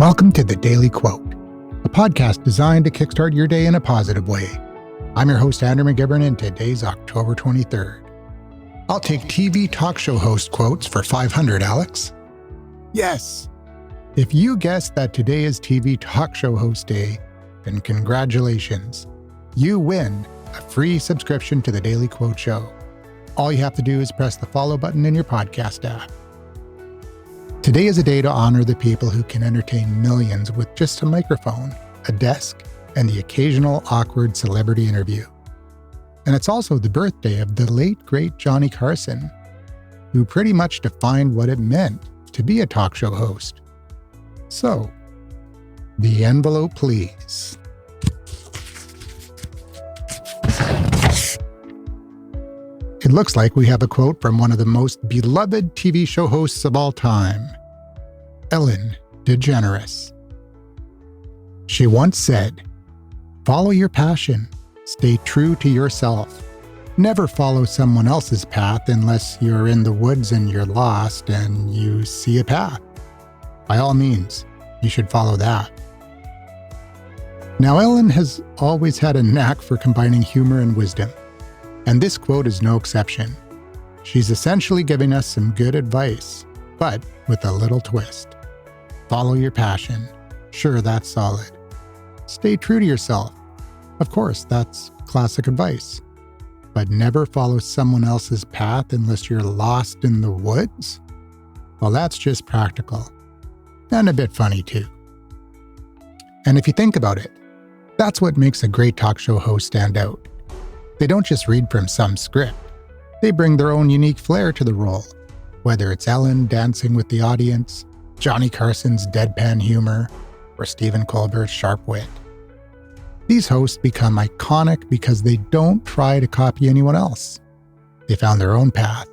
Welcome to The Daily Quote, a podcast designed to kickstart your day in a positive way. I'm your host, Andrew McGivern, and today's October 23rd. I'll take TV talk show host quotes for 500, Alex. Yes! If you guessed that today is TV talk show host day, then congratulations. You win a free subscription to The Daily Quote Show. All you have to do is press the follow button in your podcast app. Today is a day to honor the people who can entertain millions with just a microphone, a desk, and the occasional awkward celebrity interview. And it's also the birthday of the late, great Johnny Carson, who pretty much defined what it meant to be a talk show host. So, the envelope, please. It looks like we have a quote from one of the most beloved TV show hosts of all time, Ellen DeGeneres. She once said, "Follow your passion. Stay true to yourself. Never follow someone else's path unless you're in the woods and you're lost and you see a path. By all means, you should follow that." Now, Ellen has always had a knack for combining humor and wisdom, and this quote is no exception. She's essentially giving us some good advice, but with a little twist. Follow your passion. Sure, that's solid. Stay true to yourself. Of course, that's classic advice. But never follow someone else's path unless you're lost in the woods? Well, that's just practical. And a bit funny too. And if you think about it, that's what makes a great talk show host stand out. They don't just read from some script. They bring their own unique flair to the role, whether it's Ellen dancing with the audience, Johnny Carson's deadpan humor, or Stephen Colbert's sharp wit. These hosts become iconic because they don't try to copy anyone else. They found their own path,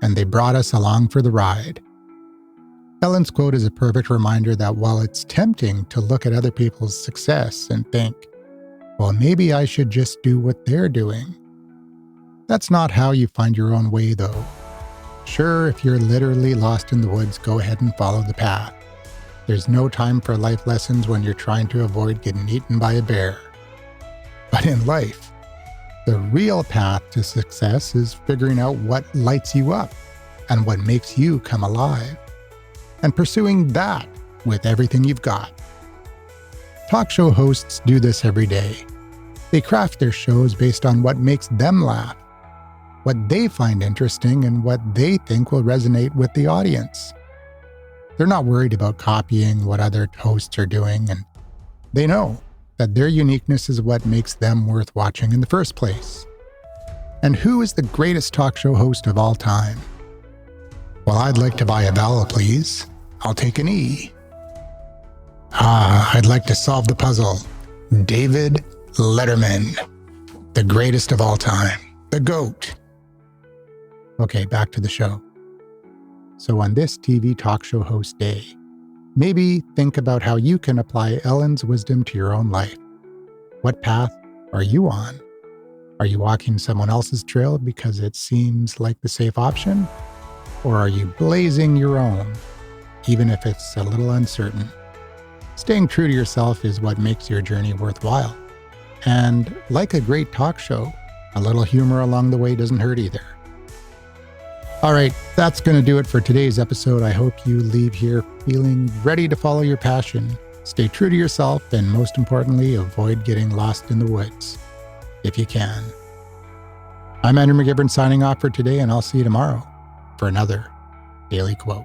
and they brought us along for the ride. Ellen's quote is a perfect reminder that while it's tempting to look at other people's success and think, well, maybe I should just do what they're doing, that's not how you find your own way, though. Sure, if you're literally lost in the woods, go ahead and follow the path. There's no time for life lessons when you're trying to avoid getting eaten by a bear. But in life, the real path to success is figuring out what lights you up and what makes you come alive, and pursuing that with everything you've got. Talk show hosts do this every day. They craft their shows based on what makes them laugh, what they find interesting, and what they think will resonate with the audience. They're not worried about copying what other hosts are doing, and they know that their uniqueness is what makes them worth watching in the first place. And who is the greatest talk show host of all time? Well, I'd like to buy a vowel, please. I'll take an E. I'd like to solve the puzzle. David Letterman, the greatest of all time, the GOAT. Okay, back to the show. So on this TV talk show host day, maybe think about how you can apply Ellen's wisdom to your own life. What path are you on? Are you walking someone else's trail because it seems like the safe option? Or are you blazing your own, even if it's a little uncertain? Staying true to yourself is what makes your journey worthwhile. And like a great talk show, a little humor along the way doesn't hurt either. All right, that's going to do it for today's episode. I hope you leave here feeling ready to follow your passion, stay true to yourself, and most importantly, avoid getting lost in the woods, if you can. I'm Andrew McGivern signing off for today, and I'll see you tomorrow for another Daily Quote.